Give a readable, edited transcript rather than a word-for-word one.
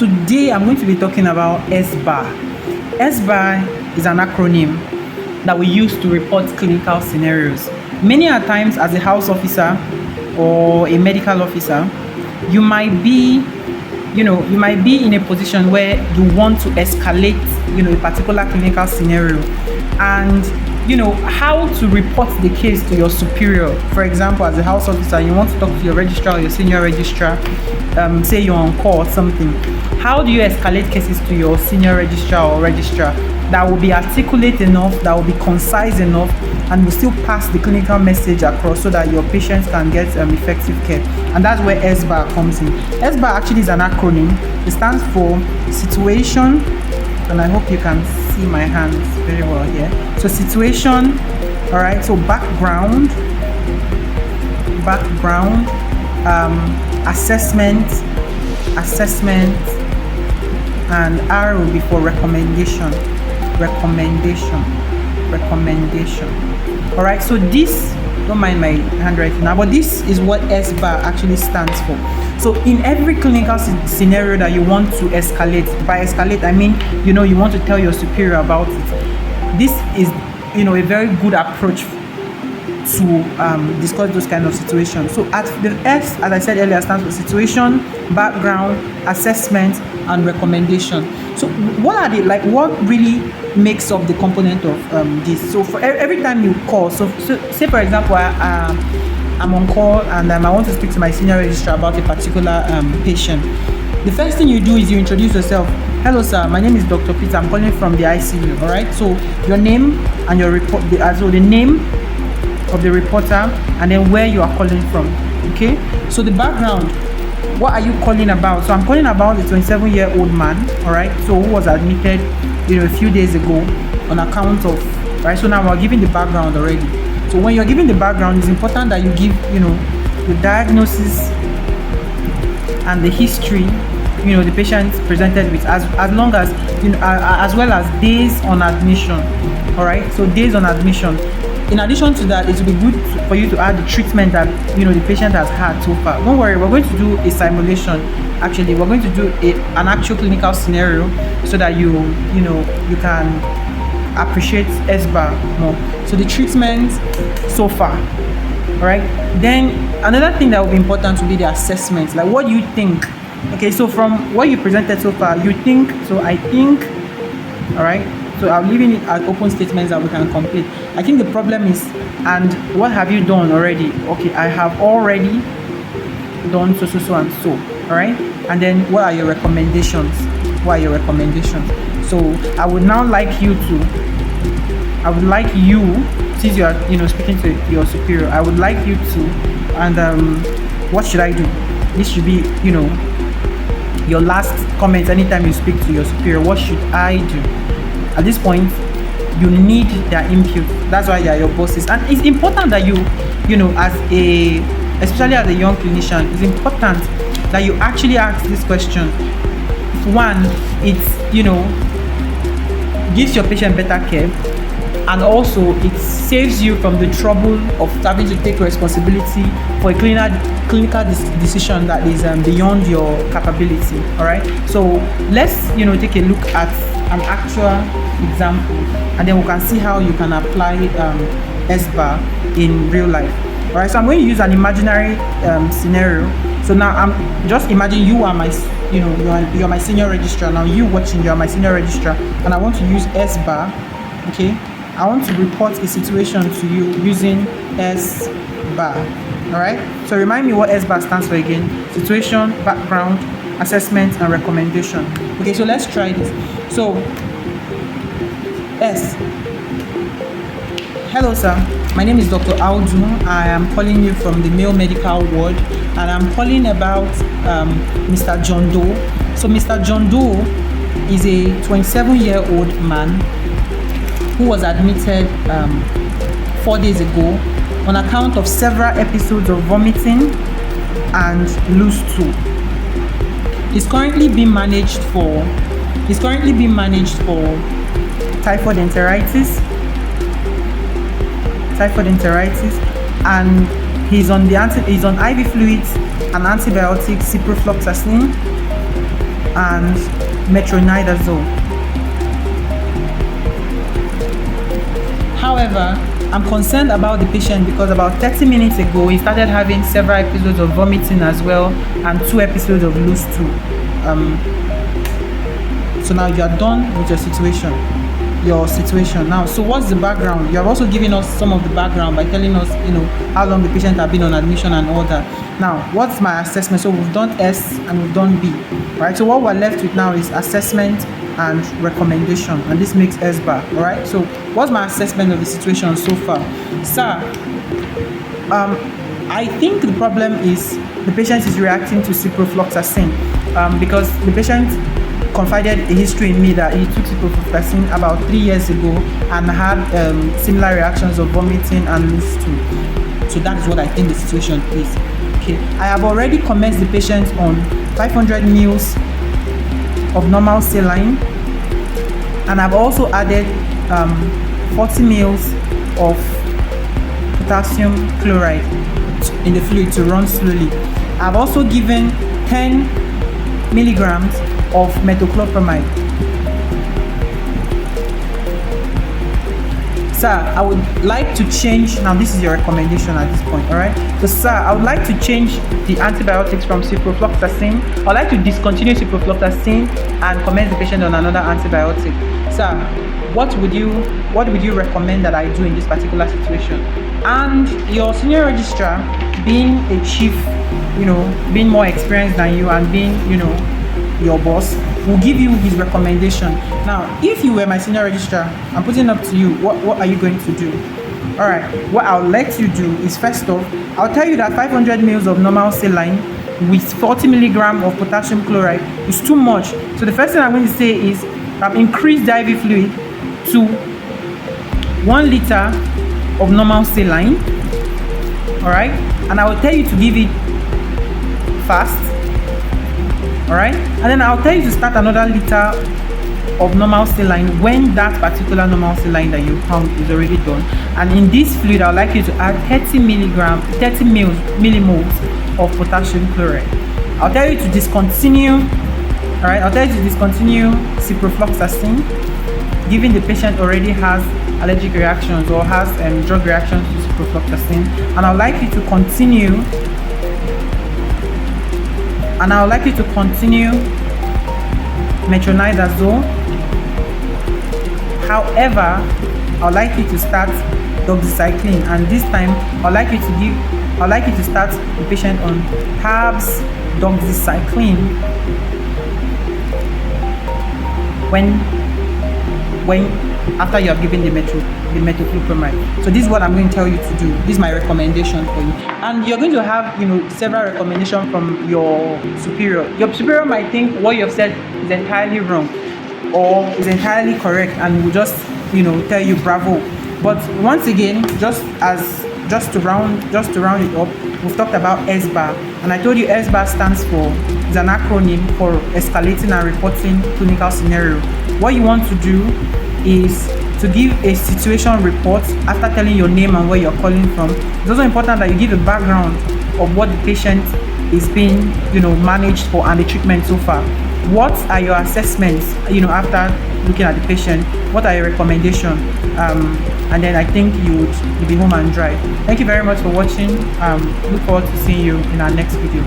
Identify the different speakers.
Speaker 1: Today I'm going to be talking about Sbar. Sbar is an acronym that we use to report clinical scenarios. Many a times, as a house officer or a medical officer, you might be in a position where you want to escalate, a particular clinical scenario, and how to report the case to your superior. For example, as a house officer, you want to talk to your registrar or your senior registrar, say you're on call or something. How do you escalate cases to your senior registrar or registrar that will be articulate enough, that will be concise enough, and will still pass the clinical message across so that your patients can get effective care? And that's where Sbar comes in. Sbar actually is an acronym. It stands for situation, and I hope you can see my hands very well here. So situation, all right, so background, assessment, and R will be for recommendation. All right, so this, don't mind my handwriting now, but this is what Sbar actually stands for. So in every clinical scenario that you want to escalate, by escalate I mean you want to tell your superior about it, this is a very good approach to discuss those kind of situations. So at the S, as I said earlier, stands for situation, background, assessment, and recommendation. So what are they like? What really makes up the component of this? So for every time you call, so say for example, I'm on call and I want to speak to my senior registrar about a particular patient. The first thing you do is you introduce yourself. Hello, sir. My name is Dr. Peter. I'm calling from the ICU. All right. So your name and your report, the name of the reporter, and then where you are calling from. Okay. So the background. What are you calling about? So I'm calling about the 27-year-old man. All right. So who was admitted, a few days ago on account of. Right. So now we're giving the background already. So when you're giving the background, it's important that you give, the diagnosis and the history, the patient presented with, as long as, as well as days on admission. All right. So days on admission. In addition to that, it will be good for you to add the treatment that, the patient has had so far. Don't worry, we're going to do a simulation. Actually, we're going to do an actual clinical scenario so that you can appreciate Sbar more. So the treatment so far, all right. Then another thing that will be important will be the assessment. Like, what do you think? Okay, so from what you presented so far, you think. So I think, all right. So I'm leaving it as open statements that we can complete. I think the problem is, and what have you done already? Okay, I have already done so and so. All right. And then what are your recommendations? So I would now like you, since you are speaking to your superior, I would like you to, and what should I do? This should be your last comment anytime you speak to your superior. What should I do? At this point, you need their input. That's why they are your bosses, and it's important that you especially as a young clinician, it's important that you actually ask this question. One, it's gives your patient better care, and also it saves you from the trouble of having to take responsibility for a clinical decision that is beyond your capability. All right, so let's take a look at an actual example, and then we can see how you can apply Sbar in real life. All right, so I'm going to use an imaginary scenario. So now I'm just imagine you are my you're my senior registrar. Now you watching, you are my senior registrar, and I want to use Sbar. Okay, I want to report a situation to you using Sbar. All right, so remind me what Sbar stands for again. Situation, background, assessment, and recommendation. Okay, so let's try this. So S. Hello, sir. My name is Dr. Audu. I am calling you from the male medical ward, and I'm calling about Mr. John Doe. So Mr. John Doe is a 27-year-old man who was admitted 4 days ago on account of several episodes of vomiting and loose stool. He's currently being managed for typhoid enteritis, and he's on IV fluids and antibiotics, ciprofloxacin, and metronidazole. However, I'm concerned about the patient because about 30 minutes ago he started having several episodes of vomiting as well, and 2 episodes of loose stool. So now you are done with your situation now. So what's the background? You have also given us some of the background by telling us, how long the patient have been on admission and all that. Now, what's my assessment? So we've done S and we've done B, right? So what we're left with now is assessment and recommendation, and this makes Sbar. All right. So what's my assessment of the situation so far, sir? I think the problem is the patient is reacting to ciprofloxacin, because the patient confided a history in me that he took ciprofloxacin about 3 years ago and had similar reactions of vomiting and loose stool. So that is what I think the situation is. Okay, I have already commenced the patient on 500 mils of normal saline, and I've also added 40 mils of potassium chloride in the fluid to run slowly. I've also given 10 milligrams of metoclopramide. Sir, I would like to change, now this is your recommendation at this point, all right? So sir, I would like to change the antibiotics from ciprofloxacin. I would like to discontinue ciprofloxacin and commence the patient on another antibiotic. Sir, what would you recommend that I do in this particular situation? And your senior registrar, being a chief, being more experienced than you and being, your boss, will give you his recommendation. Now, if you were my senior registrar, I'm putting it up to you, what are you going to do? All right, what I'll let you do is, first off, I'll tell you that 500 mils of normal saline with 40 milligram of potassium chloride is too much. So the first thing I'm going to say is increase the IV fluid to 1 liter of normal saline. All right, and I will tell you to give it fast. All right, and then I'll tell you to start another liter of normal saline when that particular normal saline that you found is already done. And in this fluid, I'd like you to add 30 millimoles of potassium chloride. I'll tell you to discontinue. All right, I'll tell you to discontinue ciprofloxacin, given the patient already has allergic reactions or has drug reactions to ciprofloxacin, and I'd like you to continue. Metronidazole. However, I'd like you to start doxycycline, and this time I'd like you to start the patient on herbs doxycycline when after you have given the metoclopramide. So this is what I'm going to tell you to do. This is my recommendation for you, and you're going to have several recommendations from your superior. Your superior might think what you have said is entirely wrong or is entirely correct, and will just tell you bravo. But once again, just to round it up, we've talked about Sbar, and I told you Sbar stands for, is an acronym for escalating and reporting clinical scenario. What you want to do is to give a situation report after telling your name and where you're calling from. It's also important that you give a background of what the patient is being managed for and the treatment so far. What are your assessments after looking at the patient? What are your recommendations? And then I think you'll be home and dry. Thank you very much for watching. Look forward to seeing you in our next video.